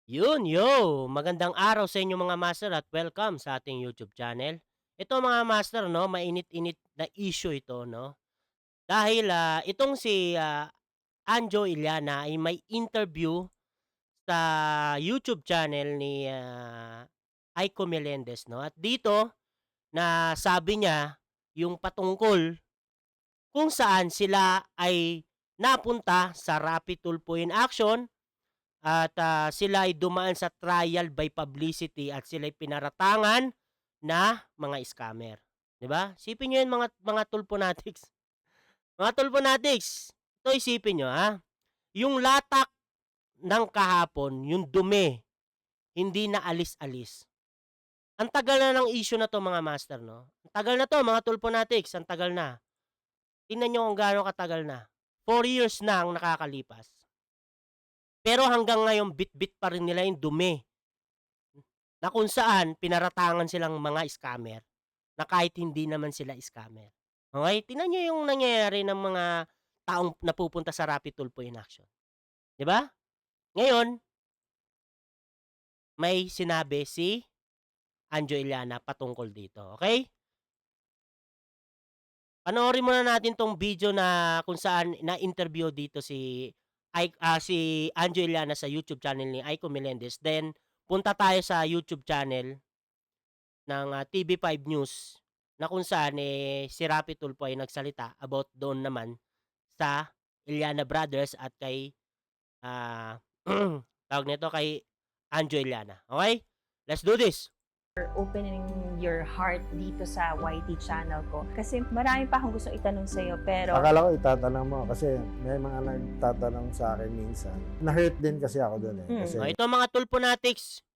Magandang araw sa inyo mga master at welcome sa ating YouTube channel. Ito mga master 'no, mainit-init na issue ito 'no, dahil, itong si, Anjo Iliana ay may interview sa YouTube channel ni, Aiko Melendez 'no, at dito na sabi niya yung patungkol kung saan sila ay napunta sa Rapid Tulfo in Action. At, sila ay dumaan sa trial by publicity at sila'y pinaratangan na mga scammer, 'di ba? Isipin niyo 'yan mga Tulfonatics. Mga Tulfonatics, ito isipin niyo, yung latak ng kahapon, yung dumi, hindi na alis-alis. Ang tagal na ng issue na 'to mga master 'no, ang tagal na 'to mga Tulfonatics, ang tagal na. Tingnan niyo kung gaano katagal na, 4 years na ang nakakalipas. Pero hanggang ngayon bitbit pa rin nila yung dumi. Na kung saan pinaratangan silang mga scammer, na kahit hindi naman sila scammer. Okey, tingnan niyo yung nangyayari ng mga taong napupunta sa Rapid Tulfo in Action, 'di ba? Ngayon, may sinabi si Anjo Iliana patungkol dito, okey? Panoorin muna natin 'tong video na kung saan na-interview dito si Anjo Iliana sa YouTube channel ni Aiko Melendez, then punta tayo sa YouTube channel ng, TV5 News na kung saan, si Rapi Tulfo ay nagsalita about doon naman sa Iliana Brothers at kay, ah, tawag nito, kay Anjo Iliana, okey? Let's do this. Opening your heart dito sa YT channel ko. Kasi marami pa akong gustong itanong sa'yo, pero Akala ko itatanong mo kasi may mga nagtatanong sa akin minsan. Na-hurt din kasi ako doon eh. Kasi Ito mga Tulfonatics.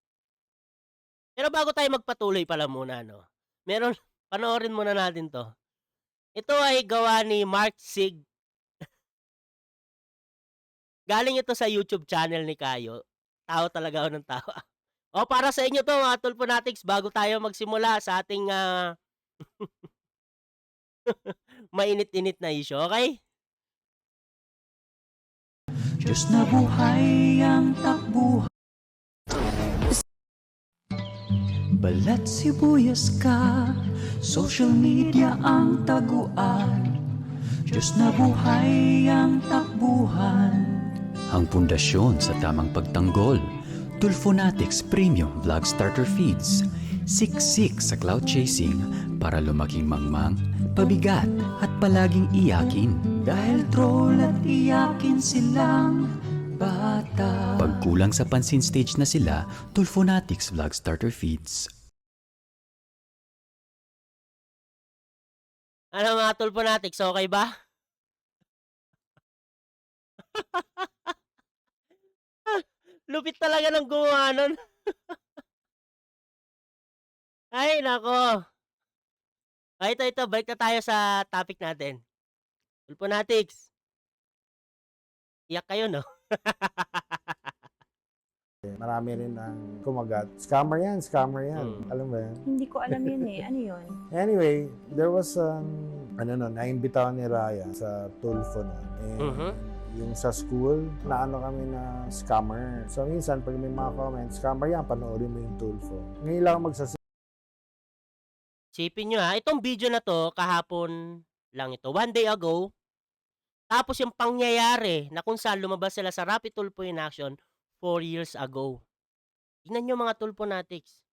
Pero bago tayo magpatuloy pala muna 'no, meron panoorin muna natin 'to. Ito ay gawa ni Mark Sig. Galing ito sa YouTube channel ni Kayo. Tao talaga ako ng tao. Para sa inyo 'to mga Tulfonatics bago tayo magsimula sa ating, mainit-init na issue, okey? Diyos na buhay ang takbuhan. Balat sibuyas ka, social media ang taguan. Diyos na buhay ang takbuhan. Ang pundasyon sa tamang pagtanggol. Tulfonatics Premium Vlog Starter Feeds. Siksik sa cloud chasing para lumaking mangmang, pabigat at palaging iyakin. Dahil troll at iyakin silang bata. Pagkulang sa pansin stage na sila, Tulfonatics Vlog Starter Feeds. Ano mga Tulfonatics, okey ba? Lupit talaga ng gumawa nun. Ay naku. Ito balik na tayo sa topic natin. Tulfonatics, iyak kayo 'no? marami rin ang kumagat. Scammer yan, scammer yan. Alam mo yan? hindi ko alam yun eh. Ano yun? Anyway, there was naimbitahan ni Raya sa Tulfo noon. And yung sa school, naano kami na scammer. So minsan, pag may mga comments, scammer yan, panoorin mo yung Tulfo. Ngayon lang Isipin niyo, itong video na 'to kahapon lang ito, 1 day ago. Tapos yung pangyayari na kung saan lumabas sila sa Rapid Tulfo in Action 4 years ago. Tingnan niyo mga Tulfonatics,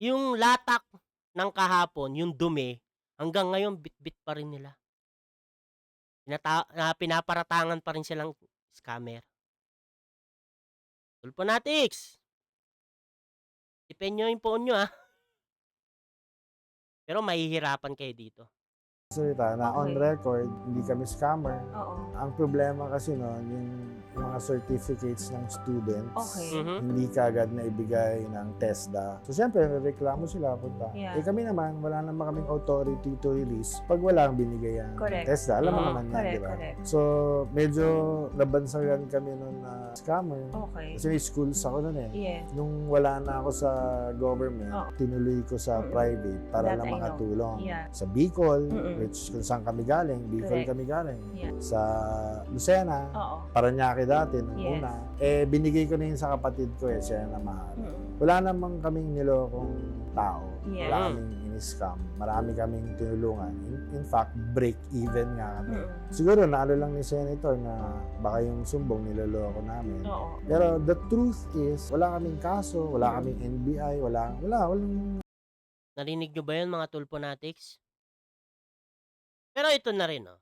yung latak ng kahapon, yung dumi, hanggang ngayon bitbit pa rin nila. Pinaparatangan pa rin silang scammer. Tulfonatics, tipid niyo yung phone niyo, Pero mahihirapan kayo dito. salita na on record, hindi kami scammer. Oo. Ang problema kasi noon, yung mga certificates ng students, Okay. hindi kaagad na ibigay ng TESDA. So, siyempre, reklamo sila punta. Yeah. Kami naman, wala naman kaming authority to release pag wala ang binigay ang Correct. TESDA. Alam mo Mhm. naman yan, Correct, di ba? correct. So, medyo nabansagan kami noon na scammer. Okay. Kasi may schools ako noon eh. Yes. Nung wala na ako sa government, Oo. tinuloy ko sa private para That lang I know. makatulong. Yeah. Sa Bicol, Mm-mm. which kung saan kami galing, Bicol Correct. kami galing. Yeah. Sa Lucena, Oo. Parañaque malaki dati nung Yes. una. Eh, binigay ko na yun sa kapatid ko eh, siya na mahal. Wala namang kaming nilokong tao. Yeah. Wala kaming in-scam. Marami kaming tinulungan. In fact, break even nga kami. Siguro naano lang ni Senator na baka yung sumbong niloloko namin. Oo. Pero the truth is, wala kaming kaso, wala kaming NBI, walang Narinig nyo ba yun mga Tulfonatics? Pero ito na rin, no?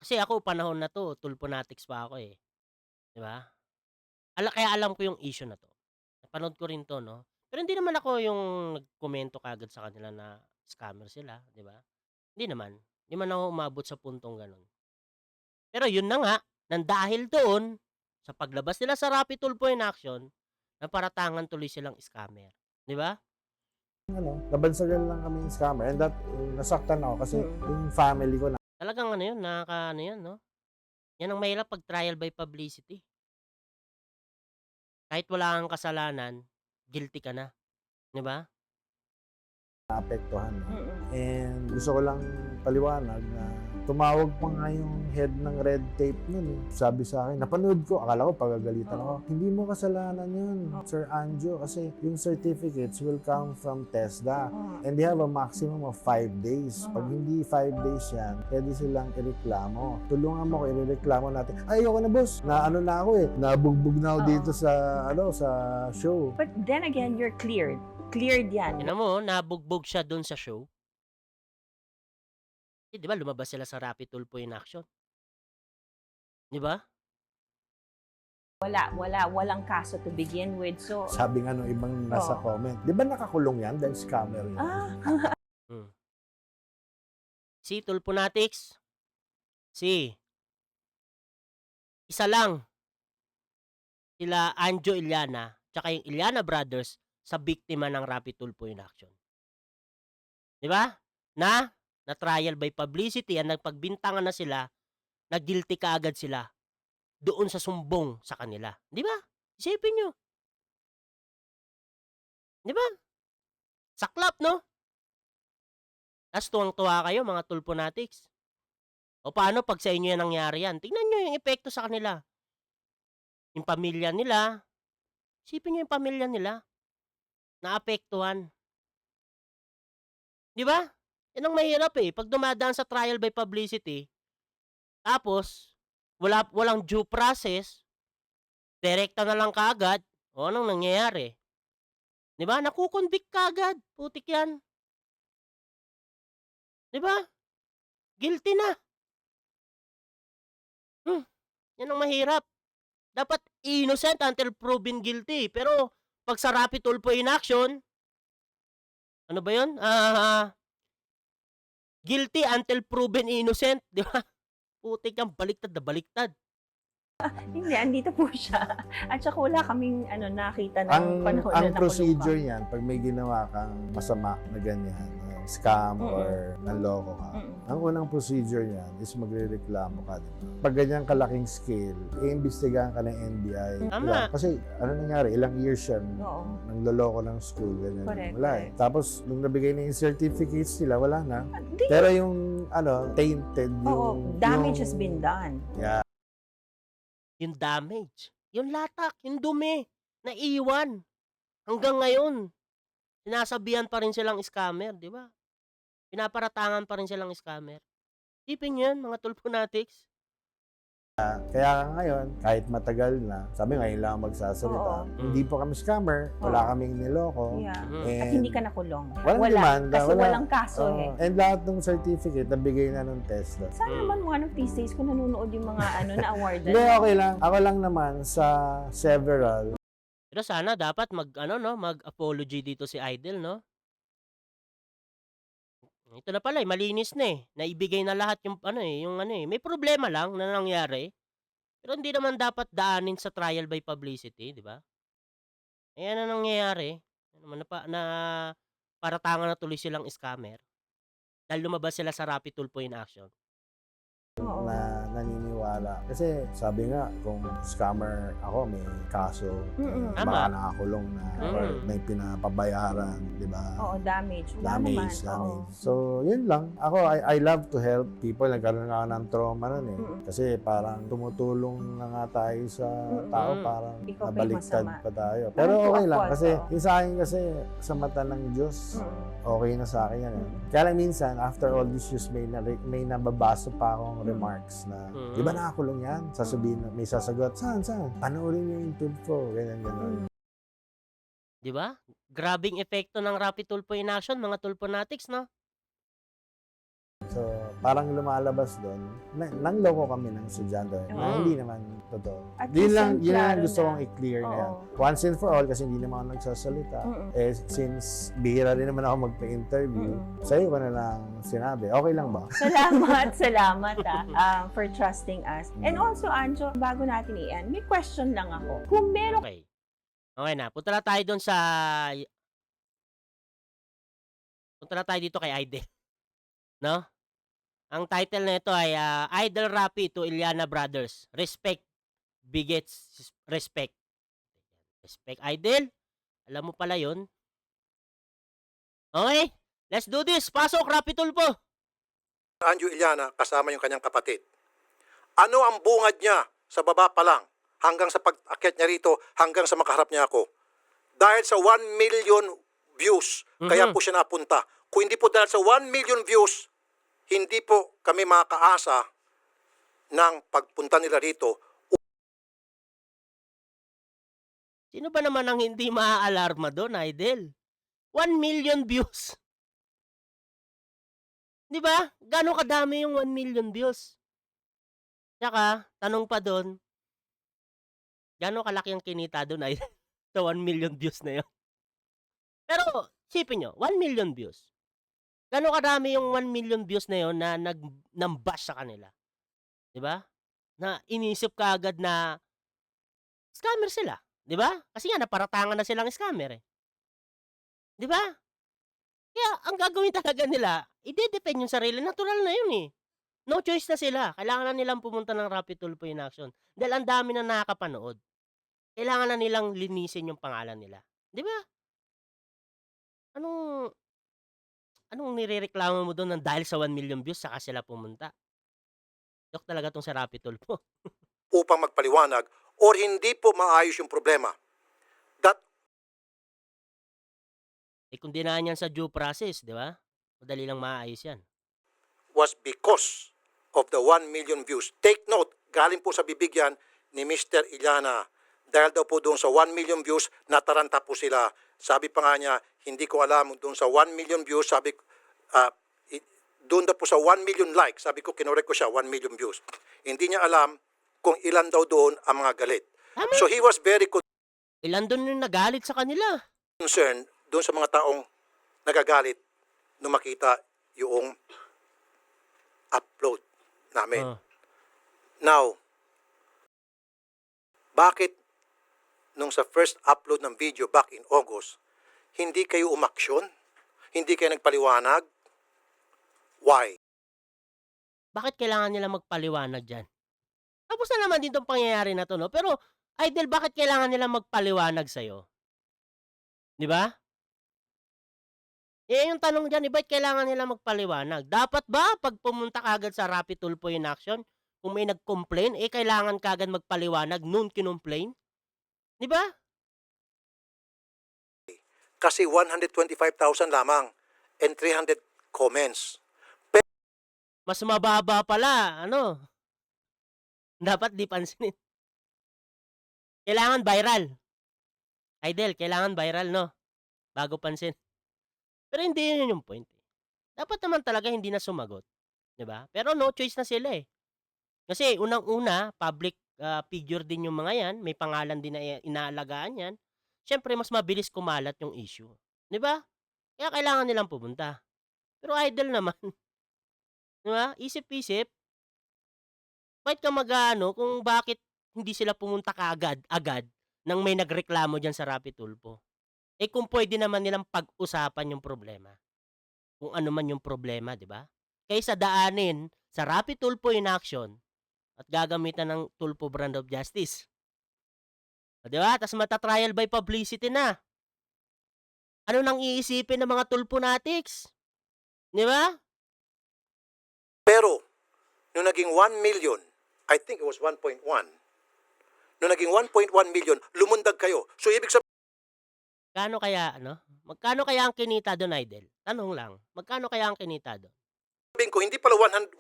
Kasi ako, panahon na to, Tulfonatics pa ako eh. Di ba? Kaya alam ko yung issue na to. Napanood ko rin to, no? Pero hindi naman ako yung nagkomento kagad sa kanila na scammer sila, di ba? Hindi naman. Hindi man ako umabot sa puntong ganun. Pero yun na nga, nang dahil doon, sa paglabas nila sa Rapid Tulfo in Action, naparatangan tuloy silang scammer. Di ba? nabansagan lang kami yung scammer. And that, nasaktan ako kasi yung family ko Talagang ano yun, ano yan, no? Yan ang mahirap pag trial by publicity. Kahit wala kang kasalanan, guilty ka na. Di ba? naapektuhan. And gusto ko lang paliwanag na tumawag pa nga yung head ng red tape nun eh. Sabi sa akin, napanood ko, akala ko pagagalitan ako. Hindi mo kasalanan yun, Sir Anjo, kasi yung certificates will come from TESDA. And they have a maximum of 5 days. Pag hindi 5 days yan, pwede silang ireklamo. Tulungan mo ko, ireklamo natin. Ay, ayoko na boss, na ano na ako eh, nabugbog na ako dito sa, sa show. But then again, you're cleared. Cleared yan. Tignan mo, nabugbog siya doon sa show. Eh, di ba lumabas sila sa Rapid Tulfo in Action? Di ba? Walang kaso to begin with. So, Sabi nga nung ibang nasa comment, di ba nakakulong yan dahil scammer yan? Si Tulfonatics, isa lang sila Anjo Iliana tsaka yung Iliana Brothers sa biktima ng Rapid Tulfo in Action. Di ba? Na trial by publicity ang nagpagbintangan na sila, na guilty kaagad sila doon sa sumbong sa kanila. Di ba? Isipin nyo. Di ba? Saklap, no? Tapos tuwang-tuwa kayo, mga Tulfonatics. O paano pag sa inyo yan nangyari yan? Tingnan nyo yung epekto sa kanila. Yung pamilya nila, isipin nyo yung pamilya nila, naapektuhan. Di ba? Yan ang mahirap eh. Pag dumadaan sa trial by publicity, tapos, walang due process, direkta na lang kaagad, o anong nangyayari? Di ba? Nakukonvict kaagad. Putik yan. Di ba? Guilty na. Yan ang mahirap. Dapat innocent until proven guilty. Pero, pag sa Rapid Tulfo in Action, ano ba yun? Guilty until proven innocent. Di ba? Putik yan, baliktad na baliktad. hindi, andito po siya. At saka wala kaming nakita ng panahon na Ang nakulong procedure ka. niyan, pag may ginawa kang masama na ganyan, scam or nanloko ka, ang unang procedure niyan is magrereklamo ka. Pag ganyan kalaking scale, iimbestigahan ka ng NBI. Tama. Diba? Kasi ano nangyari, ilang years yan, Oo. nangloloko ng school, ganyan. Correct, Wala eh. correct. Tapos, nung nabigay na yung certificates nila, wala na. Hindi. Pero yung, tainted, Oo, yung... damage yung- has been done. Yeah. Yung damage, yung latak, yung dumi, naiwan. Hanggang ngayon, sinasabihan pa rin silang scammer, di ba? Pinaparatangan pa rin silang scammer. Isipin nyo yan, mga Tulfonatics. Kaya ngayon, kahit matagal na, sabi ngayon lang ako magsasalita, Oo. hindi po kami scammer, wala Oo. kaming niloko. Yeah. And At hindi ka nakulong. walang Wala. demanda, Kasi wala. walang kaso eh. And lahat ng certificate nabigay na ng TESDA. Sana naman one of these days kung nanonood yung mga na awardan. Hindi, okay lang. Ako lang naman sa several. Pero sana dapat mag-apology dito si Idol, no? Ito na pala, malinis na eh. Naibigay na lahat yung may problema lang na nangyari. Pero hindi naman dapat daanin sa trial by publicity, di ba? Ayan na nangyayari. Na paratangan na tuloy silang scammer. Dahil lumabas sila sa Rapid Tulfo in Action. Oo. na naniniwala. Kasi sabi nga, kung scammer ako, may kaso, Mm. baka Tama. nakakulong na or Mm. may pinapabayaran, di ba? Oo, damage. Wala Damage. naman. Oo. So, yun lang. Ako, I love to help people. Nagkaroon ako ng trauma nun eh. Mm. Kasi parang tumutulong na nga tayo sa tao, Mm. parang Ikaw pa yung nabaliktad masama. pa tayo. Parang Pero to okay a lang. fault, Kasi oo. yung sa akin kasi, sa mata ng Diyos, Mm. okay na sa akin yan. Kaya lang minsan, after all these years, may nababasa pa akong remarks na, Mm. di ba nakakulong yan? Sasabihin, may sasagot, saan? Panoorin niyo yung Tulfo, ganyan. Mm. 'Di ba? Grabing epekto ng Rapid Tulfo in action, mga Tulfonatics, no? So, parang lumalabas doon, nangloko kami ng estudyante na Mm. hindi naman totoo. At Yun least lang, ang yun lang klaro gusto na. kong i-clear na yan. Oo. Once and for all, kasi hindi naman ako nagsasalita. Mm-mm. Eh, since bihira rin naman ako magpa-interview, sa'yo ko na lang sinabi. Okay lang ba? Salamat for trusting us. And also, Anjo, bago natin i-end, may question lang ako. Kung meron Okay. Okay na. Punta na tayo doon sa punta na tayo dito kay Idol. No? Ang title na ito ay Idol Rapi to Iliana Brothers. Respect begets respect. Respect, Idol. Alam mo pala yun. Okay? Let's do this. Pasok, Rapi Tulfo. Anjo Iliana kasama yung kanyang kapatid. Ano ang bungad niya sa baba pa lang hanggang sa pag-akyat niya rito hanggang sa makaharap niya ako? Dahil sa 1 million views, kaya po siya napunta. Kung hindi po dahil sa 1 million views, hindi po kami makakaasa ng pagpunta nila rito. Sino ba naman ang hindi maaalarma doon, Idol? 1 million views. Di ba? Gano'ng kadami yung 1 million views? Tsaka, tanong pa doon, gano'ng kalaki ang kinita doon ay sa 1 million views na yun? Pero, isipin nyo, 1 million views. Gano'ng kadami yung 1 million views na yun na nang-bash sa kanila? Di ba? Na inisip ka agad na scammer sila. Di ba? Kasi nga, naparatangan na silang scammer eh. Di ba? Kaya, ang gagawin talaga nila, i-defend yung sarili. Natural na yun eh. No choice na sila. Kailangan na nilang pumunta ng Rapid Tulfo in action. Dahil ang dami na nakakapanood. Kailangan na nilang linisin yung pangalan nila. Di ba? Anong nirereklamo mo doon dahil sa 1 million views saka sila pumunta? Joke talaga tong sa Rapid Tulfo. Upang magpaliwanag or hindi po maayos yung problema. That Eh kung dinaan yan sa due process, di ba? Madali lang maayos yan. was because of the 1 million views. Take note, galing po sa bibig yan ni Mr. Iliana. Dahil daw po doon sa 1 million views, nataranta po sila. Sabi pa nga niya, hindi ko alam doon sa 1 million views, sabi doon daw po sa 1 million likes, sabi ko, kinorek ko siya, 1 million views. Hindi niya alam kung ilan daw doon ang mga galit. Tama. So he was very Ilan doon yung nagalit sa kanila? concerned doon sa mga taong nagagalit nung makita yung upload namin. Oh. Now, bakit nung sa first upload ng video back in August, hindi kayo umaksyon? Hindi kayo nagpaliwanag? Why? Bakit kailangan nila magpaliwanag dyan? Tapos na naman din tong pangyayari na to, no? Pero, Idol, bakit kailangan nila magpaliwanag sa'yo? Di ba? Eh, yung tanong dyan, bakit kailangan nila magpaliwanag? Dapat ba, pag pumunta ka agad sa Rapid Tulfo in action, kung may nag-complain, eh, kailangan ka agad magpaliwanag noon kinumplain? Di ba? Kasi 125,000 lamang and 300 comments. Mas mababa pala, ano? Dapat di pansinin. Kailangan viral. Idol, kailangan viral, no? Bago pansin. Pero hindi yun yung point. Dapat naman talaga hindi na sumagot. 'Di ba? Pero no choice na sila eh. Kasi unang-una, public figure din yung mga yan. May pangalan din na inaalagaan yan. Siyempre, mas mabilis kumalat yung issue. 'Di ba? Kaya kailangan nilang pumunta. Pero Idol naman. 'Di ba? Isip-isip. Bakit ka mag-ano kung bakit hindi sila pumunta agad nang may nagreklamo dyan sa Rapid Tulfo? Eh kung pwede naman nilang pag-usapan yung problema. Kung ano man yung problema, di ba? Kaysa daanin sa Rapi Tulfo in action at gagamitan ng Tulfo brand of justice. O, di ba? Tas mata-trial by publicity na. Ano nang iisipin ng mga Tulfonatics? Di ba? Pero, nung naging 1 million, I think it was 1.1, nung naging 1.1 million, lumundag kayo. So, ibig sabihin, Magkano kaya, ano? Magkano kaya ang kinita doon, Idol? Tanong lang. Magkano kaya ang kinita doon? ko, hindi pala 1.1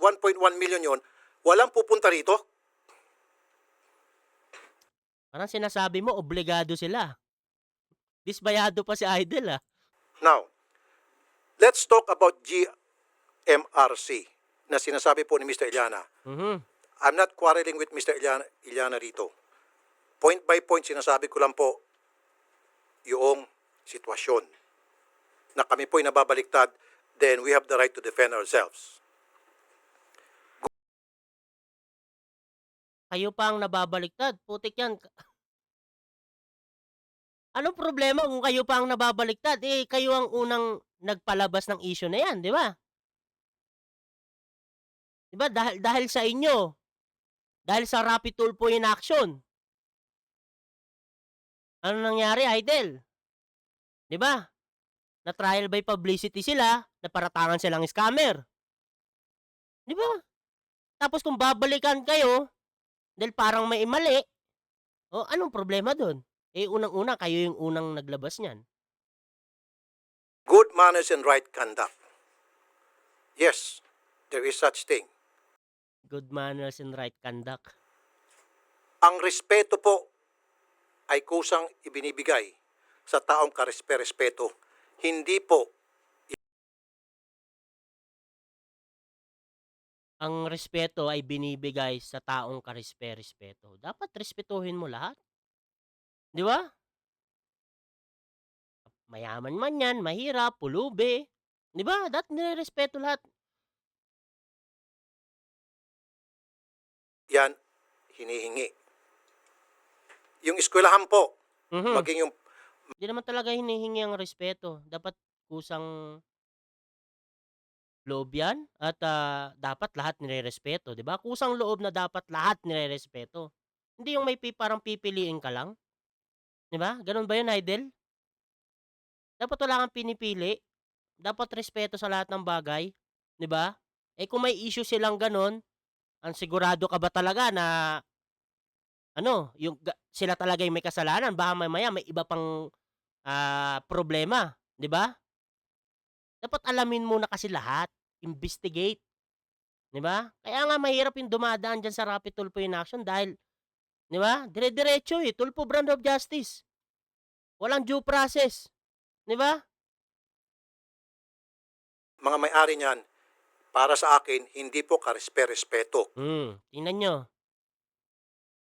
million yon, walang pupunta rito. Parang sinasabi mo, obligado sila. Disbayado pa si Idol, ah. Now, let's talk about GMRC na sinasabi po ni Mr. Iliana. Mhm. I'm not quarreling with Mr. Iliana rito. Point by point, sinasabi ko lang po yung sitwasyon na kami po'y nababaliktad, then we have the right to defend ourselves. Kayo pa ang nababaliktad. Putik yan. Anong problema kung kayo pa ang nababaliktad? Eh, kayo ang unang nagpalabas ng issue na yan, di ba? Di ba? Dahil sa inyo. Dahil sa Rapi Tulfo in action. Ano nangyari, Idol? Di ba? Na trial by publicity sila, na paratangan silang scammer. Di ba? Tapos kung babalikan kayo, dahil parang may mali, o anong problema doon? Eh, unang-una, kayo yung unang naglabas niyan. Good manners and right conduct. Yes, there is such thing. Good manners and right conduct. Ang respeto po ay kusang ibinibigay sa taong karespe-respeto. Hindi po Ang respeto ay binibigay sa taong karespe-respeto. Dapat respetuhin mo lahat. Di ba? Mayaman man yan, mahirap, pulubi. Di ba? Dapat nirespeto lahat. yan hinihingi. Yung eskwelahan po, Mhm. maging yung Hindi naman talaga hinihingi ang respeto. Dapat kusang loob yan at dapat lahat nire-respeto, 'di ba? Kusang loob na dapat lahat nire-respeto. Hindi yung may parang pipiliin ka lang, 'di ba? Ganun ba 'yun, Idol? Dapat wala kang pinipili. Dapat respeto sa lahat ng bagay, 'di ba? Eh kung may issue silang ganun, ang sigurado ka ba talaga na ano, yung sila talaga yung may kasalanan, baka mamaya may iba pang problema, 'di ba? Dapat alamin muna kasi lahat, investigate, 'di ba? Kaya nga mahirap yung dumadaan diyan sa Rapi Tulfo in action dahil 'di ba? Dire-diretso eh, Tulfo brand of justice. Walang due process, 'di ba? mga may-ari niyan, para sa akin, hindi po karespe-respeto. Tingnan nyo.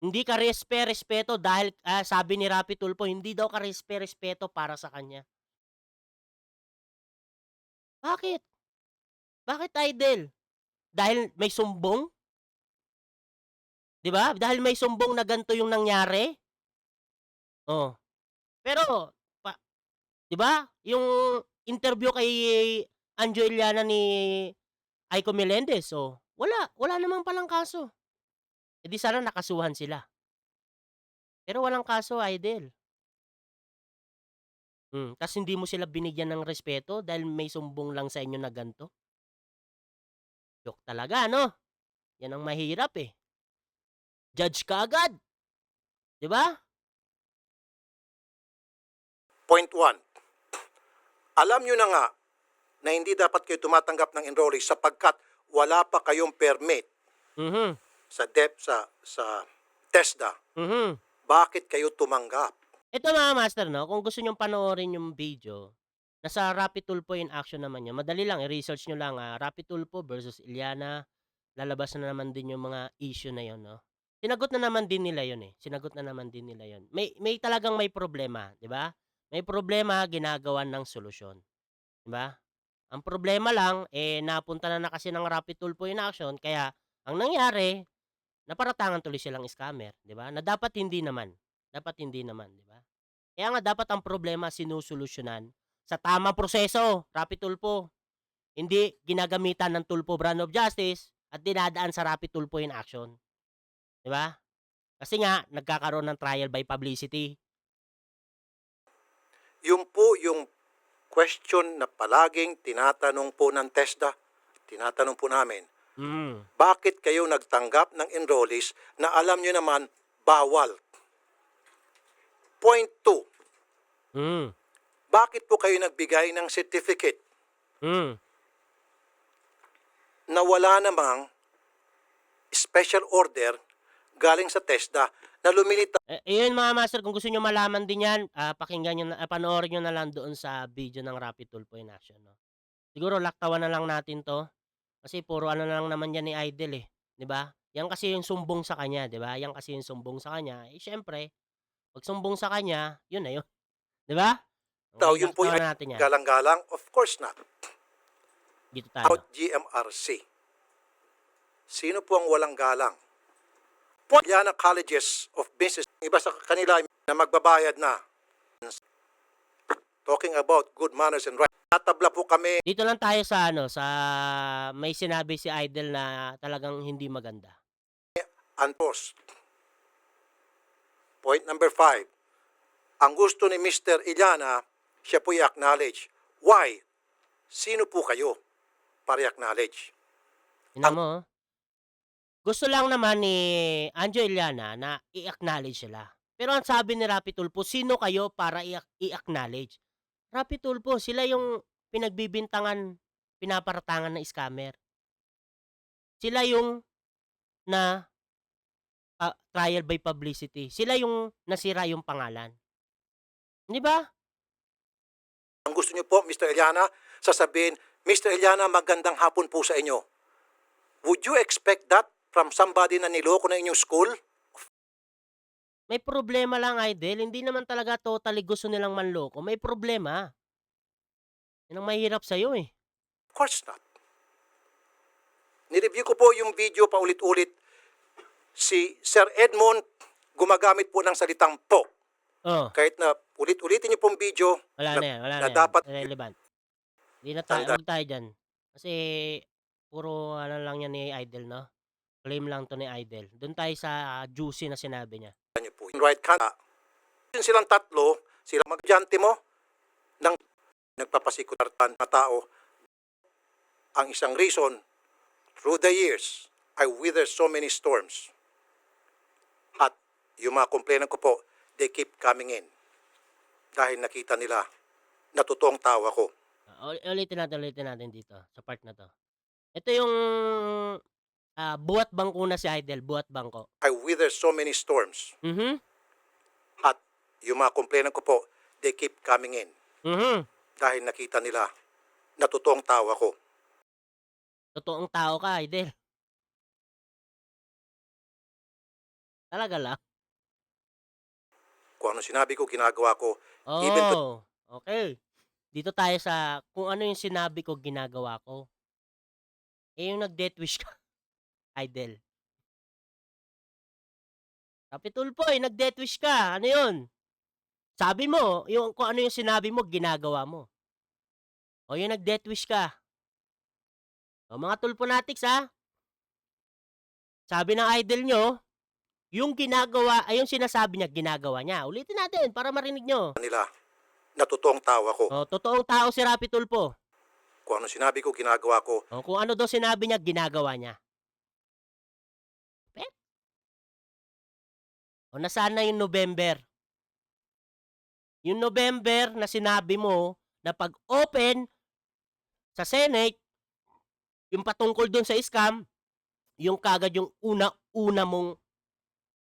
Hindi ka respeto dahil sabi ni Rapi Tulfo, hindi daw ka respeto para sa kanya. Bakit? Bakit, Idol? Dahil may sumbong? 'Di ba? Dahil may sumbong na ganito yung nangyari? Oh. Pero 'di ba? Yung interview kay Anjo Iliana ni Aiko Melendez, wala namang palang kaso. Eh di sana nakasuhan sila. Pero walang kaso, Idol. Tas hindi mo sila binigyan ng respeto dahil may sumbong lang sa inyo na ganito. Joke talaga, no? Yan ang mahirap eh. Judge ka agad. 'Di ba? Point 1. Alam nyo na nga na hindi dapat kayo tumatanggap ng enrollee sapagkat wala pa kayong permit Mhm. sa TESDA. Mhm. Bakit kayo tumanggap? Ito mga master, no, kung gusto nyong panoorin yung video, nasa Rapi Tulfo in action naman yan. Madali lang, i-research nyo lang, Rapi Tulfo versus Iliana. Lalabas na naman din yung mga issue na yon, no. Sinagot na naman din nila yon eh. Sinagot na naman din nila yon. May talagang may problema, 'di ba? May problema, ginagawan ng solusyon, 'di ba? Ang problema lang napunta na kasi ng Rapi Tulfo in action kaya ang nangyari, naparatangan tuloy silang scammer, 'di ba? Na dapat hindi naman. Dapat hindi naman, 'di ba? Kaya nga dapat ang problema sinusolusyunan sa tamang proseso, Rapi Tulfo. Hindi ginagamitan ng Tulfo brand of justice at dinadaan sa Rapi Tulfo in action, 'di ba? Kasi nga nagkakaroon ng trial by publicity. Yung po yung question na palaging tinatanong po ng TESDA, tinatanong po namin, Mm. bakit kayo nagtanggap ng enrollees na alam nyo naman bawal? Point 2, Mm. bakit po kayo nagbigay ng certificate Mm. na wala namang special order galing sa TESDA na lumilitaw Ayun mga master, kung gusto niyo malaman din 'yan, pakinggan niyo na panoorin niyo na lang doon sa video ng Rapi Tulfo in action 'no. Siguro laktawan na lang natin 'to, kasi puro ano na lang naman 'yan ni Idol, eh, 'di ba? 'Yan kasi yung sumbong sa kanya, 'di ba? 'Yan kasi yung sumbong sa kanya, eh, siyempre 'pag sumbong sa kanya, yun na yun, 'di ba? Okay, yun po laktawan ay na natin 'yan. galang-galang? Of course not. Dito tayo. Out GMRC. Sino po ang walang galang? Yan ang colleges of business. Iba sa kanila na magbabayad na. Talking about good manners and rights. Natabla po kami Dito lang tayo sa ano, sa may sinabi si Idol na talagang hindi maganda. and post. Point number 5. Ang gusto ni Mr. Iliana, siya po i-acknowledge. Why? Sino po kayo para i-acknowledge? Tingnan mo, oh. Gusto lang naman ni Anjo Iliana na i-acknowledge sila. Pero ang sabi ni Rapi Tulfo, sino kayo para i-acknowledge? Rapi Tulfo, sila yung pinagbibintangan, pinaparatangan na scammer. Sila yung na trial by publicity. Sila yung nasira yung pangalan. Di ba? Ang gusto niyo po, Mr. Iliana, sasabihin, Mr. Iliana, magandang hapon po sa inyo. Would you expect that from somebody na niloko na inyong school? May problema lang, Idol. Hindi naman talaga totally gusto nilang manloko. May problema. Yan ang mahirap sa'yo eh. Of course not. Nireview ko po yung video paulit-ulit. Si Sir Edmond gumagamit po ng salitang po. Oh, Kahit na ulit-ulitin niyo pong video wala na yan. Wala na yan. dapat Irrelevant. Hindi na tayo, Tanda. huwag tayo dyan. Kasi, puro ano lang yan ni Idol, no? Claim lang to ni Idol. Doon tayo sa juicy na sinabi niya. niyo po. Right hand. Yun silang tatlo, silang magyante mo ng nagpapasikutatan na tao. Ang isang reason, through the years, I wither so many storms. At yung mga komplainan ko po, they keep coming in. Dahil nakita nila na totoong tawa ko. Ulitin natin dito, sa part na to. Ito yung buhat bangko na si Idol, buhat bangko. I wither so many storms. Mhm. At yung mga komplainan ko po, they keep coming in. Mhm. Dahil nakita nila na totoong tawa ko. Totoong tao ka, Idol. Talaga lang. Kung ano sinabi ko, ginagawa ko. Even to Oh, okay. Dito tayo sa kung ano yung sinabi ko, ginagawa ko. Eh, yung nag-death wish ka, Idol. Rapi Tulfo, nag-death wish ka. Ano yun? Sabi mo, yung kung ano yung sinabi mo, ginagawa mo. O yung nag-death wish ka. O mga Tulfonatics ha. Sabi ng idol nyo, yung ginagawa, ay yung sinasabi niya, ginagawa niya. Ulitin natin para marinig nyo. nila na totoong tawa ko. O, totoong tao si Rapi Tulfo. Kung ano sinabi ko, ginagawa ko. O, kung ano daw sinabi niya, ginagawa niya. Pet. O, nasaan na yung November? Yung November na sinabi mo na pag-open sa Senate, yung patungkol doon sa scam, yung kagad yung una mong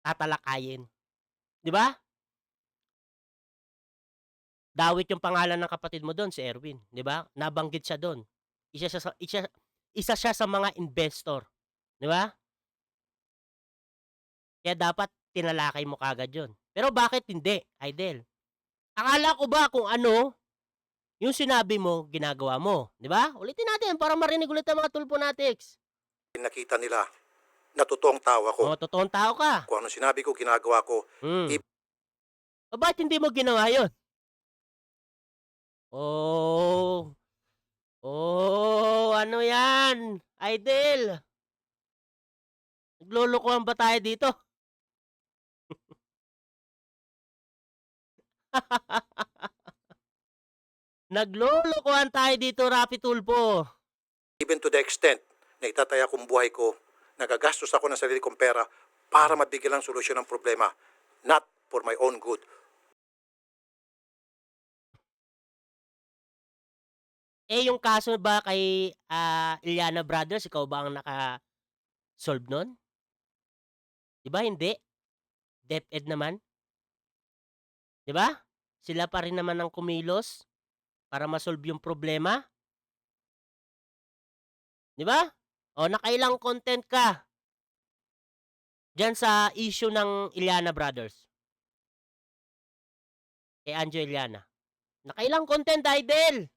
tatalakayin. Di ba? Dawit yung pangalan ng kapatid mo doon, si Erwin. Di ba? Nabanggit siya doon. Isa siya sa mga investor. Di ba? Kaya dapat tinalakay mo kagad yun. Pero bakit hindi, Idol? Akala ko ba kung ano yung sinabi mo, ginagawa mo. Di ba? Ulitin natin para marinig ulit ang mga Tulfonatics. Nakita nila na totoong tawa ko. O, totoong tao ka. Kung ano sinabi ko, ginagawa ko. O, ba't hindi mo ginawa yun? Oh, ano yan? Idol. Naglolokohan ba tayo dito? Naglolokohan tayo dito, Rapi Tulfo. Even to the extent na itataya kong buhay ko, nagagastos ako ng sarili kong pera para mabigyan ng solusyon ng problema, not for my own good. Eh, yung kaso ba kay, Iliana Brothers, ikaw ba ang naka-solve nun? 'Di ba hindi? DepEd naman, 'di ba? Sila pa rin naman ang kumilos para ma-solve yung problema, 'di ba? O nakailang content ka diyan sa issue ng Iliana Brothers, kay Anjo Iliana? Nakailang content, idol?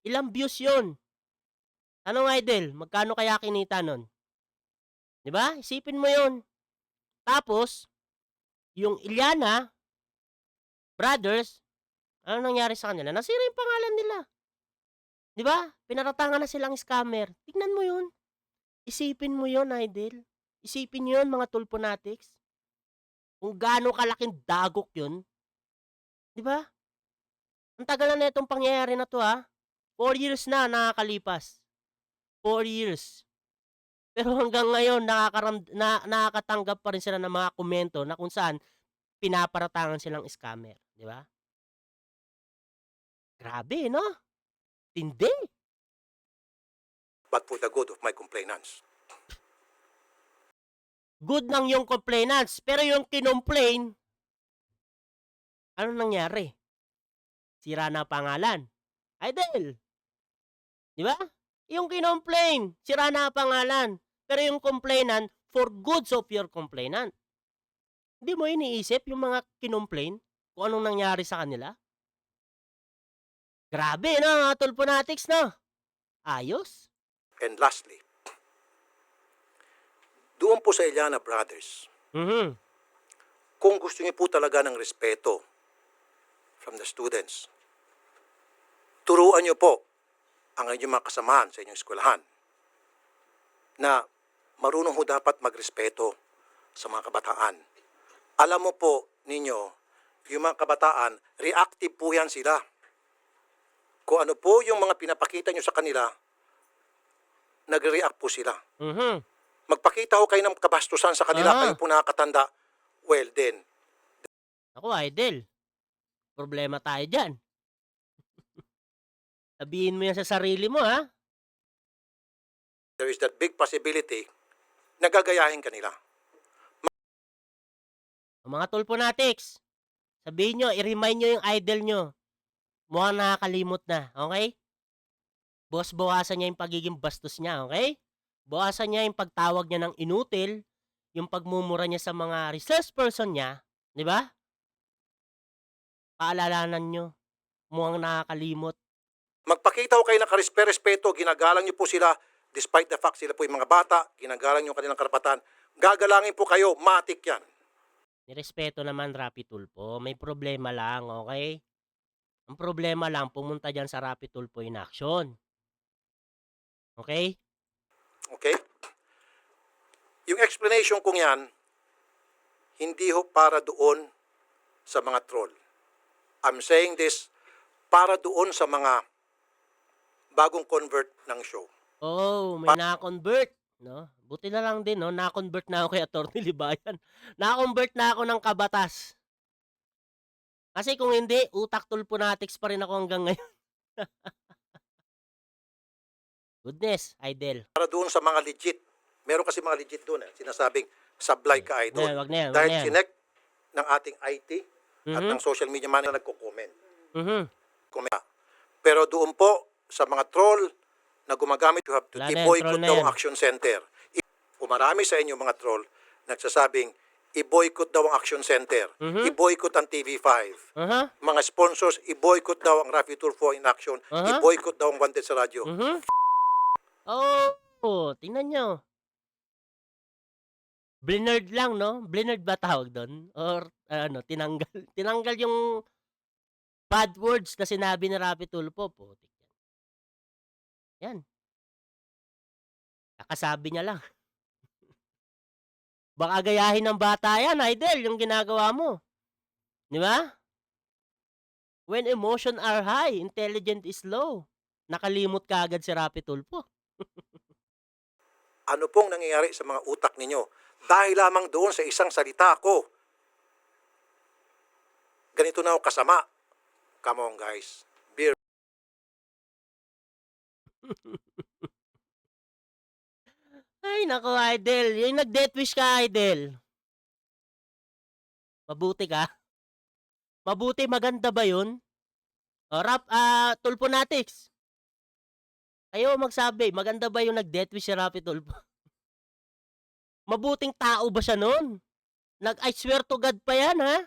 Ilang views 'yun? Tanong, idol, magkano kaya kinita nun? 'Di ba? Isipin mo 'yun. Tapos, yung Iliana Brothers, ano nangyari sa kanila? Nasira yung pangalan nila. 'Di ba? Pinaratangan na silang scammer. Tignan mo 'yun. Isipin mo 'yun, idol. Isipin niyo 'yun, mga Tulfonatics. Kung gaano kalaking dagok 'yun, 'di ba? Ang tagal na nitong pangyayari na 'to, 4 years na nakakalipas. 4 years. Pero hanggang ngayon nakakatanggap pa rin sila ng mga komento na kung saan pinaparatangan silang scammer, 'di ba? Grabe 'no? Tindi. But for the good of my complainants. Good ng yung complainants, pero yung kinomplain, ano nangyari? Sira na pangalan. Idol. 'Di ba? Yung kinomplain, sira na pangalan. Pero yung complainant, for goods of your complainant. Hindi mo iniisip yung mga kinomplain kung anong nangyari sa kanila? Grabe no, mga Tulfonatics no? Ayos. And lastly, doon po sa Iliana Brothers, Mhm. kung gusto niyo po talaga ng respeto from the students, turuan niyo po ang inyong mga kasamahan sa inyong eskwelahan na marunong ho dapat magrespeto sa mga kabataan. Alam mo po ninyo, yung mga kabataan, reactive po yan sila. Kung ano po yung mga pinapakita nyo sa kanila, nag-react po sila. Mhm. Magpakita ho kayo ng kabastusan sa kanila, Ah. kayo po nakakatanda, well then, Ako, idol. Problema tayo dyan. Sabihin mo yan sa sarili mo, ha? there is that big possibility na gagayahin kanila. Mga Tulfonatics, sabihin nyo, i-remind nyo yung idol nyo. Mukhang nakakalimot na, okay? Bawasan niya yung pagiging bastos niya, okay? Bawasan niya yung pagtawag niya ng inutil, yung pagmumura niya sa mga resource person niya, di ba? Paalalanan nyo, mukhang nakakalimot. Magpakita ho kayo ng karespeto, ginagalang nyo po sila, despite the fact sila po yung mga bata, ginagalang nyo ang kanilang karapatan, gagalangin po kayo, matik yan. Nirespeto naman, Rapi Tulfo. May problema lang, okay? Ang problema lang, pumunta dyan sa Rapi Tulfo in action. Okay? Okay? Yung explanation kong yan, hindi ho para doon sa mga troll. I'm saying this para doon sa mga bagong convert ng show. Oh, may na-convert, no? Buti na lang din, no? Na-convert na ako kay Atty. Libayan. Na-convert na ako ng kabatas. Kasi kung hindi, utak Tulfonatics pa rin ako hanggang ngayon. Goodness, idol. Para doon sa mga legit. Meron kasi mga legit doon, sinasabing sablay ka idol. Wag na yan, wag Dahil na yan. sinek ng ating IT at Mhm. ng social media man na nagko-comment. Mhm. Pero doon po sa mga troll na gumagamit, you have to Wala na yan, i-boycott troll na daw yan. ang action center. Kung marami sa inyo mga troll nagsasabing i-boycott daw ang action center, Mhm. i-boycott ang TV5, Aha. mga sponsors, i-boycott daw ang Rafi Tulfo in action, Aha. i-boycott daw ang Wanted sa radyo. Mhm. Oh, tingnan nyo. Blinerd lang, no? Blinerd ba tawag doon? Or ano, tinanggal. Tinanggal yung bad words na sinabi ni Rapi Tulfo. Putik yan. Yan. Nakasabi niya lang. Baka gayahin ng bata yan, idol, yung ginagawa mo. Di ba? When emotion are high, intelligent is low. Nakalimot kaagad si Rapi Tulfo. Ano pong nangyayari sa mga utak ninyo? Dahil lamang doon sa isang salita ko. Ganito na ako kasama. Come on guys. Beer. Ay, nako, idol. Yung nag-death wish ka, idol. Mabuti ka? Mabuti, maganda ba yun? O, Tulfonatics. Kayo magsabi, maganda ba yung nag-death wish si Rapi Tulfo? Mabuting tao ba siya nun? I swear to God pa yan, ha?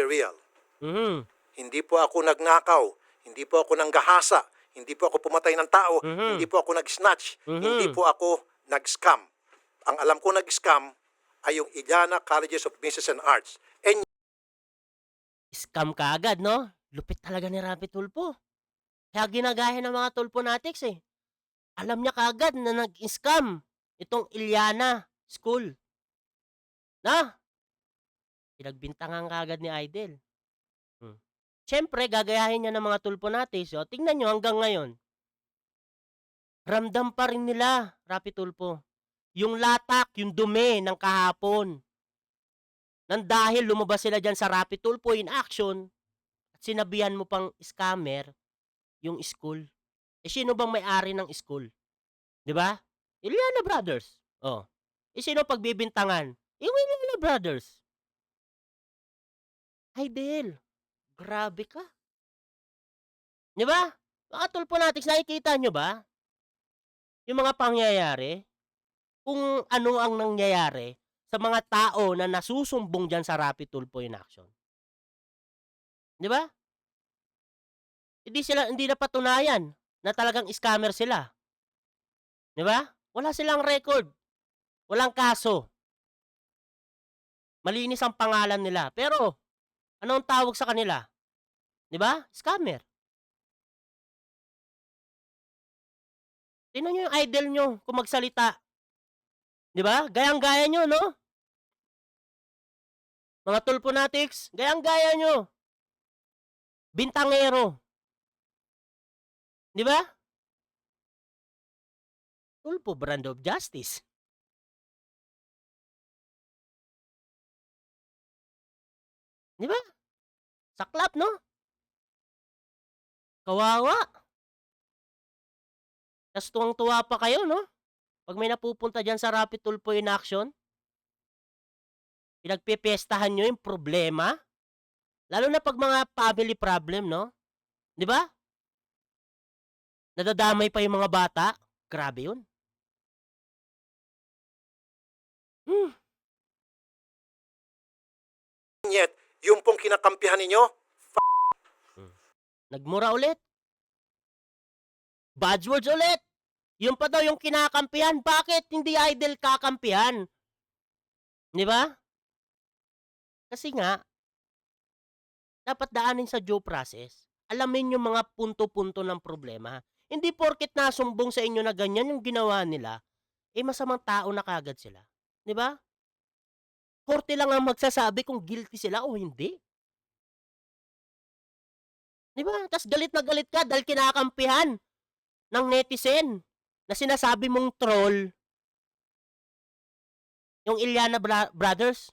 Real. Mhm. Hindi po ako nagnakaw. Hindi po ako nanggahasa. Hindi po ako pumatay ng tao. Mhm. Hindi po ako nag-snatch. Mhm. Hindi po ako nag-scam. Ang alam ko nag-scam ay yung Iliana Colleges of Business and Arts. And Scam ka agad, no? Lupit talaga ni Rapi Tulfo. Kaya ginagaya ng mga Tulfonatics eh. Alam niya kaagad na nag-scam itong Iliana School. Na? Pinagbintangan kaagad ni Idol. Siyempre, gagayahin niya ng mga Tulfonatics. O, tingnan nyo hanggang ngayon. Ramdam pa rin nila, Rapi Tulfo. Yung latak, yung dumi ng kahapon. Nang dahil lumabas sila dyan sa Rapi Tulfo in action, at sinabihan mo pang scammer yung school. Eh, sino bang may-ari ng school? Di ba? Iliana Brothers. Oh. Eh, sino pagbibintangan? Yung Iliana Brothers. Idol, grabe ka. Di ba? Mga Tulfonatics, nakikita nyo ba? Yung mga pangyayari? Kung ano ang nangyayari sa mga tao na nasusumbong dyan sa Rapi Tulfo in action. Di ba? Hindi na patunayan na talagang scammer sila. Di ba? Wala silang record. Walang kaso. Malinis ang pangalan nila. Pero, anong tawag sa kanila? Di ba? Scammer. Tingnan nyo yung idol nyo kung magsalita. Di ba? Gayang-gaya nyo, no? Mga Tulfonatics, gayang-gaya nyo. Bintangero. Di ba? Tulfo, brand of justice. Di ba? Saklap, no? Kawawa. Tas tuwang-tuwa pa kayo, no? Pag may napupunta dyan sa Rapi Tulfo in action, pinagpipiestahan nyo yung problema. Lalo na pag mga family problem, no? Di ba? Nadadamay pa yung mga bata. Grabe yun. yet, yung pong kinakampihan ninyo, Nagmura ulit. Buzzwords ulit. Yung pa daw yung kinakampihan. Bakit hindi idol kakampihan? Di ba? Kasi nga, dapat daanin sa due process. Alamin yung mga punto-punto ng problema. Hindi porket nasumbong sa inyo na ganyan yung ginawa nila, eh masamang tao na kagad sila. Di ba? Korte lang ang magsasabi kung guilty sila o hindi. Di ba? Tas galit na galit ka dahil kinakampihan ng netizen na sinasabi mong troll yung Iliana Brothers.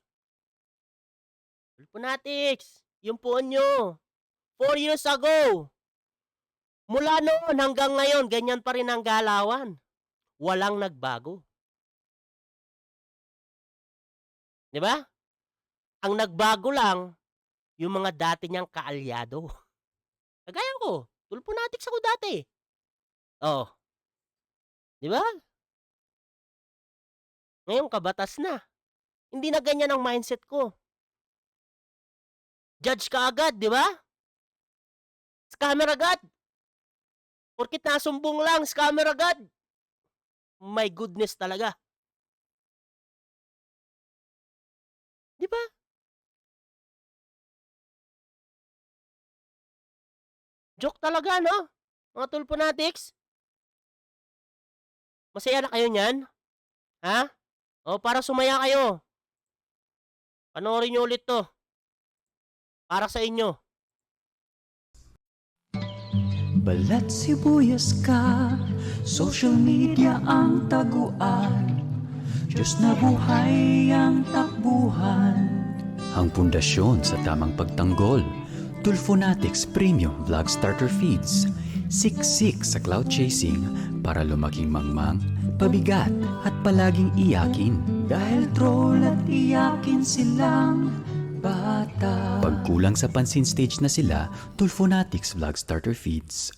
Tulfonatics, yung puon nyo. 4 years ago. Mula noon hanggang ngayon, ganyan pa rin ang galawan. Walang nagbago. Di ba? Ang nagbago lang, yung mga dati niyang kaalyado. Kagaya ko, Tulfonatics ako dati. Oh. Di ba? Ngayon kabatas na. Hindi na ganyan ang mindset ko. Judge ka agad, di ba? Scammer agad. Porkit nasumbong lang, scammer agad. My goodness talaga. Di ba? Joke talaga, no? Mga Tulfonatics? Masaya na kayo niyan? Ha? O para sumaya kayo. Panoorin niyo ulit 'to. Para sa inyo. Balat sibuyas ka, social media ang taguan. Diyos na buhay ang takbuhan. Ang pundasyon sa tamang pagtanggol. Tulfonatics Premium Vlog Starter Feeds. Siksik sa cloud chasing para lumaking mangmang, pabigat at palaging iyakin. Dahil troll at iyakin silang bata. Pag kulang sa pansin stage na sila, Tulfonatics Vlog Starter Feeds.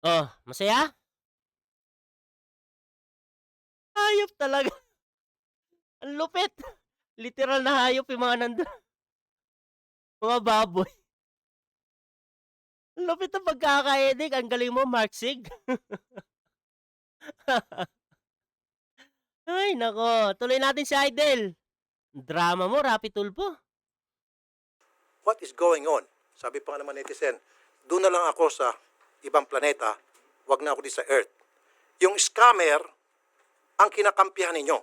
Oh, masaya? Hayop talaga. Ang lupit. Literal na hayop yung mga nandun. Mga baboy. Ang lupit ng pagkaka-edit. Ang galing mo, Mark Sig. Ay, nako. Tuloy natin si Idol. Drama mo, Rapi Tulfo. What is going on? Sabi pa nga naman netizen, doon na lang ako sa ibang planeta, wag na ako di sa Earth. Yung scammer, ang kinakampihan ninyo.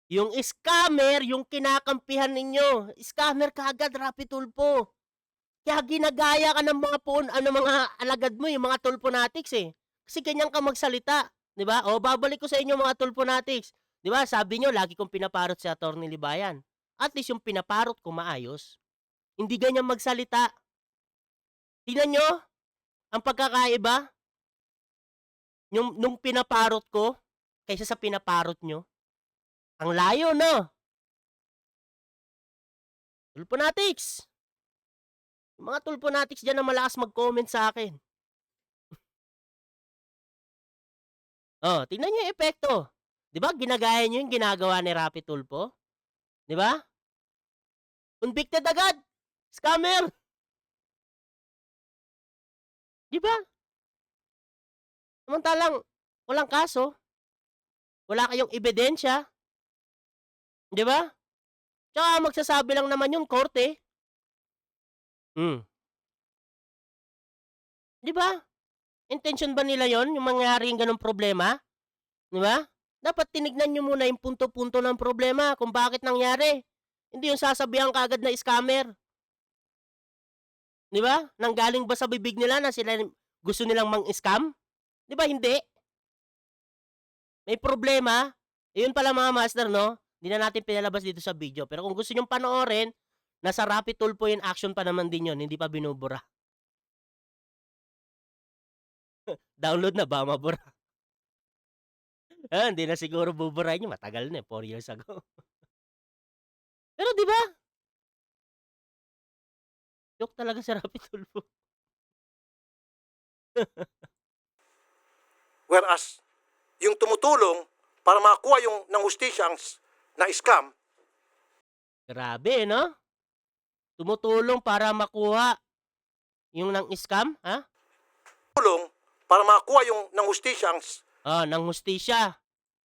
Yung scammer, yung kinakampihan ninyo. Scammer ka agad, Rapi Tulfo. Kaya ginagaya ka ng mga alagad mo, yung mga Tulfonatics eh. Kasi ganyan ka magsalita. Di ba? O, babalik ko sa inyo mga Tulfonatics. Di ba? Sabi nyo, lagi kong pinaparot si Atty. Libayan. At least yung pinaparot ko maayos. Hindi ganyan magsalita. Tingnan nyo, ang pagkakaiba, nung pinaparot ko, kaysa sa pinaparot nyo, ang layo, no? Tulfonatics! Yung mga Tulfonatics dyan na malakas mag-comment sa akin. Oh, tingnan nyo yung epekto. Di ba? Ginagaya nyo yung ginagawa ni Rapi Tulfo. Di ba? Convicted agad! Scammer! Di ba? Samantalang, walang kaso. Wala kayong ebidensya. Di ba? Tsaka magsasabi lang naman yung korte. Di ba? Intention ba nila yon yung mangyaring ganong problema? Di ba? Dapat tinignan nyo muna yung punto-punto ng problema kung bakit nangyari. Hindi yung sasabihan ka agad na scammer. Di ba? Nanggaling ba sa bibig nila na sila gusto nilang mang-scam? Di ba hindi? May problema. Yun pala mga master, no? Hindi na natin pinalabas dito sa video. Pero kung gusto nyong panoorin, nasa Rapi Tulfo in action pa naman din yun. Hindi pa binubura. Download na ba? Mabura. Hindi na siguro buburahin nyo. Matagal na 4 years ago. Pero di ba? Joke talaga sa Rapi Tulfo. Whereas, yung tumutulong para makakuha yung ng hustisya ang na scam, Grabe, no? Tumutulong para makuha yung ng scam, ha? tulong para makakuha yung ng hustisya ang Ng hustisya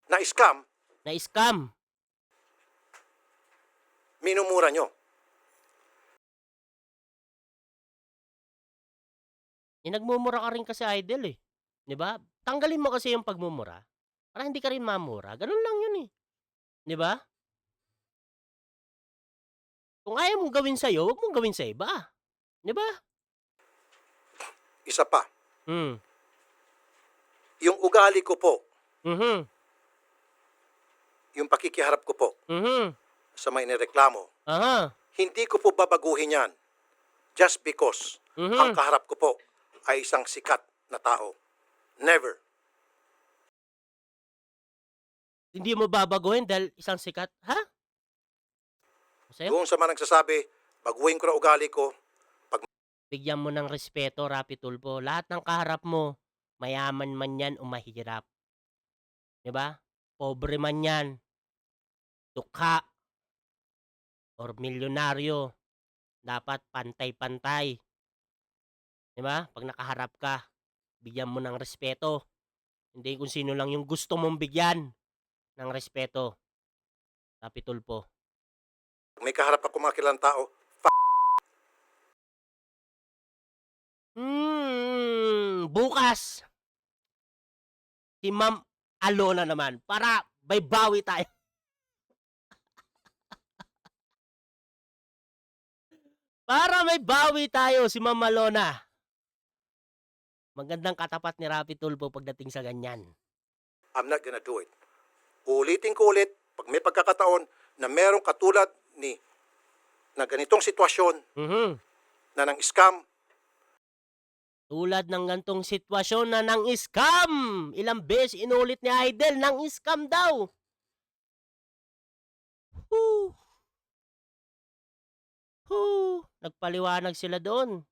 na scam, na scam. minumura nyo. Nagmumura ka rin kasi idol eh. 'Di ba? Tanggalin mo kasi yung pagmumura para hindi ka rin mamura. Ganun lang yun eh. 'Di ba? Kung ayaw mong gawin sa'yo, huwag mong gawin sa iba. 'Di ba? Isa pa, Hmm. yung ugali ko po, Mhm. yung pakikiharap ko po Mhm. sa may nireklamo, Aha. hindi ko po babaguhin yan just because ang Mhm. kaharap ko po ay isang sikat na tao. Never. Hindi mo babaguhin dahil isang sikat, ha? Sa'yo? Doon sa mga nagsasabi, baguhin ko na ugali ko, Bigyan mo ng respeto, Rapi Tulfo. Lahat ng kaharap mo, mayaman man yan o mahirap. 'Di ba? Pobre man yan, dukha, or milyonaryo. Dapat pantay-pantay. 'Di ba? Pag nakaharap ka, bigyan mo ng respeto. Hindi kung sino lang yung gusto mong bigyan ng respeto. Rapi Tulfo. may kaharap ako mga kilalang tao, bukas, si Ma'am Alona naman para may bawi tayo. Para may bawi tayo si Ma'am Alona. Magandang katapat ni Rapi Tulfo pagdating sa ganyan. I'm not gonna do it. Uulitin ko ulit, pag may pagkakataon na merong katulad na ganitong sitwasyon Mhm. na ng scam, Tulad ng gantong sitwasyon na nang scam. Ilang beses inulit ni Idol nang scam daw. Whew. Nagpaliwanag sila doon.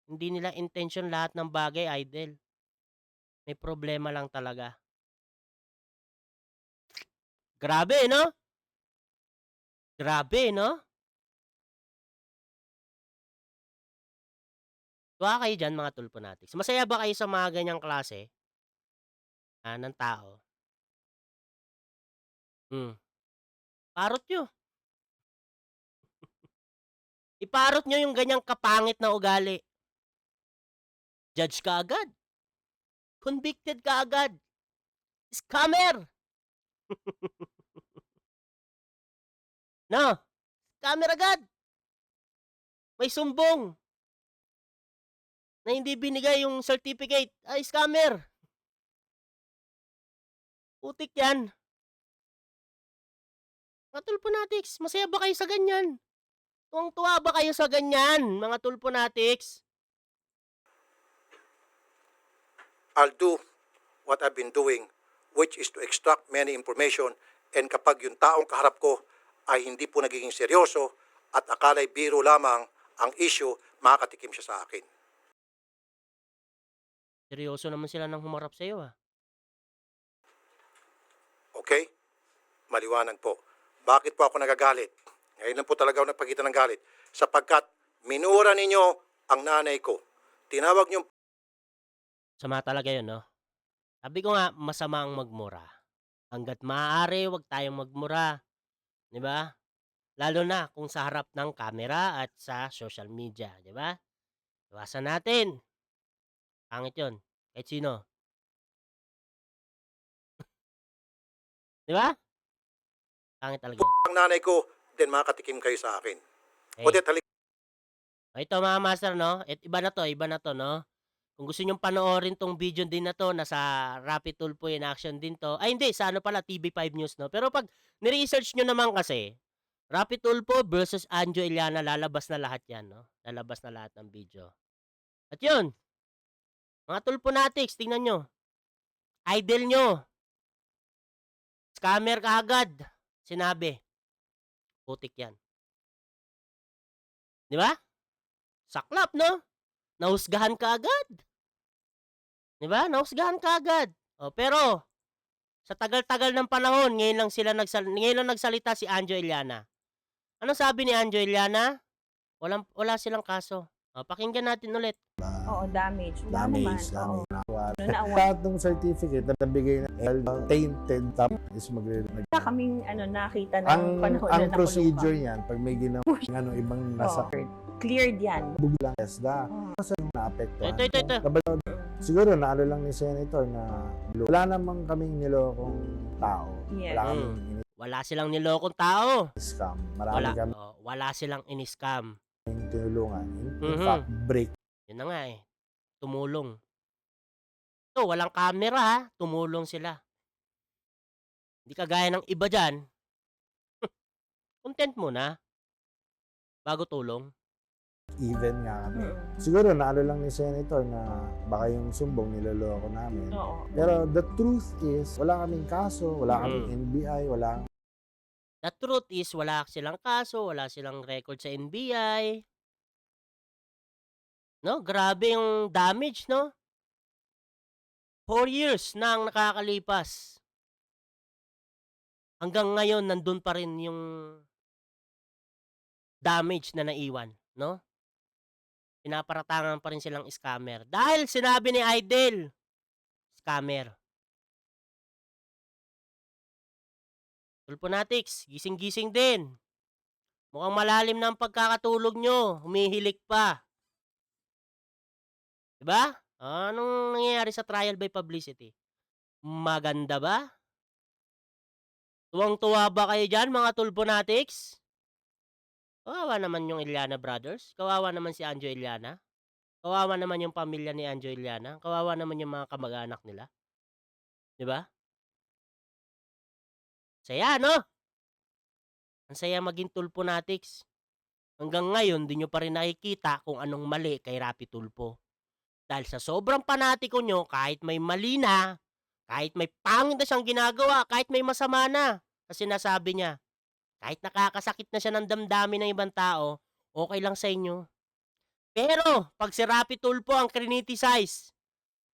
Hindi nila intention lahat ng bagay, Idol. May problema lang talaga. Grabe, no? Grabe, no? Tuwa kayo dyan, mga Tulfonatics. Masaya ba kayo sa mga ganyang klase ng tao? Parot nyo. Iparot nyo yung ganyang kapangit na ugali. Judge ka agad. Convicted ka agad. Scammer! No? Scammer agad! May sumbong na hindi binigay yung certificate. Ay, scammer! Putik yan. Mga Tulfonatics, masaya ba kayo sa ganyan? Tuwang-tuwa ba kayo sa ganyan, mga Tulfonatics? I'll do what I've been doing, which is to extract many information, and kapag yung taong kaharap ko ay hindi po nagiging seryoso at akala'y biro lamang ang issue, makakatikim siya sa akin. Seryoso naman sila nang humarap sa iyo, ah. Okay? Maliwanag po. Bakit po ako nagagalit? Ngayon lang po talaga ako nagpakita ng galit. Sapagkat minura ninyo ang nanay ko. Tinawag niyo Sama talaga yun, no? Sabi ko nga, masama ang magmura. Hanggat maaari, huwag tayong magmura. Di ba? Lalo na kung sa harap ng camera at sa social media. Di ba? Iwasan natin. Pangit yun. Kahit sino. Di ba? Pangit talaga yun. ang nanay ko, then makakatikim kayo sa akin. Okay. Odette, halika. Ito mga master, no? Iba na to, no? Kung gusto nyong panoorin tong video din na to, nasa Rapi Tulfo in action din to. Ay hindi, sa ano pala, TV5 News, no? Pero pag ni-research nyo naman kasi, Rapi Tulfo versus Anjo Iliana, lalabas na lahat yan, no? Lalabas na lahat ng video. At yun, mga Tulfonatics, tingnan nyo. Idol nyo. Scammer ka agad. Sinabi. Putik yan. Di ba? Saklap, no? Nahusgahan ka agad. Di ba? Nahusgahan ka agad. O, pero, sa tagal-tagal ng panahon, ngayon lang nagsalita si Anjo Iliana. Anong sabi ni Anjo Iliana? Wala silang kaso. O, pakinggan natin ulit. Oo, damage. Wala Damage. naman. Oo. Naawa. Lahat ng certificate na nabigay na tainted, tapos is Wala kaming nakita ng ang panahon ang na procedure niyan, pag may ginawa ibang nasa cleared yan. buglang ESDA, kasi naapektuhan. Ito. Siguro naano lang ni Senator na wala namang kaming nilokong tao. Yes. Wala kaming Wala silang nilokong tao. in-scam. Marami kami Wala silang in-scam. tinulungan. In Mhm. fact, break. Yun na nga eh. Tumulong. So, walang camera ha. Tumulong sila. Hindi kagaya ng iba dyan. Content muna. Bago tulong. Even nga kami. Mm. Siguro naano lang ni Senator na baka yung sumbong niloloko namin. Oo. Pero the truth is, wala kaming kaso, wala kaming NBI, wala. The truth is, wala silang kaso, wala silang record sa NBI. No? Grabe yung damage, no? 4 years na ang nakakalipas. Hanggang ngayon, nandun pa rin yung damage na naiwan, no? Pinaparatangan pa rin silang scammer. Dahil sinabi ni Idol, scammer. Tulfonatics, gising-gising din. Mukhang malalim na ang pagkakatulog nyo. Humihilik pa. Diba? Anong nangyayari sa trial by publicity? Maganda ba? Tuwang-tuwa ba kayo diyan mga Tulfonatics? Kawawa naman yung Iliana Brothers, kawawa naman si Anjo Iliana, kawawa naman yung pamilya ni Anjo Iliana, kawawa naman yung mga kamag-anak nila, 'di ba? Saya 'no? Ang saya maging Tulfonatics. Hanggang ngayon 'di niyo pa rin nakikita kung anong mali kay Rapi Tulfo. Dahil sa sobrang panatiko niyo kahit may mali na, kahit may pangit na siyang ginagawa, kahit may masama na na sinasabi niya, kahit nakakasakit na siya ng damdamin ng ibang tao, okey lang sa inyo. Pero 'pag si Rapi Tulfo ang criniticize,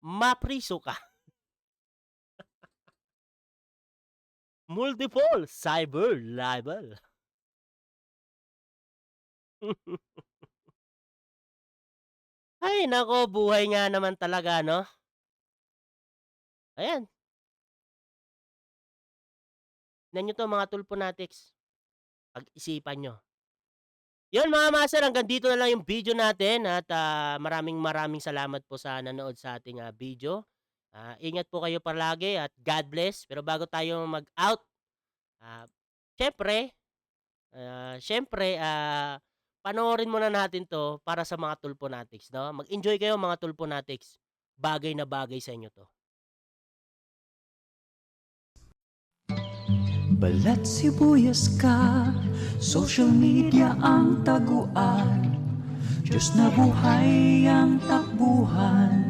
mapriso ka. Multiple cyber libel. Ay naku, buhay nga naman talaga 'no? Ayan, tignan niyo 'to mga Tulfonatics, pag-isipan niyo. 'Yun mga master, hanggang dito na lang yung video natin at, maraming salamat po sa nanood sa ating, video. Ingat po kayo palagi at God bless. Pero bago tayo mag-out, ah, siyempre, panoorin muna natin 'to para sa mga Tulfonatics 'no. Mag-enjoy kayo mga Tulfonatics, bagay na bagay sa inyo 'to. Balat sibuyas ka, social media ang taguan, Diyos na buhay ang takbuhan.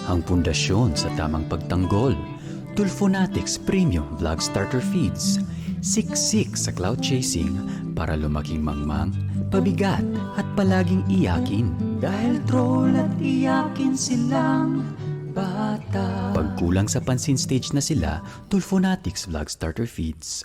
Ang pundasyon sa tamang pagtanggol, Tulfonatics Premium Vlog Starter Feeds. Siksik sa cloud chasing para lumaking mangmang, pabigat at palaging iyakin. Dahil troll at iyakin silang bata. Pagkulang sa pansin stage na sila, Tulfonatics Vlog Starter Feeds.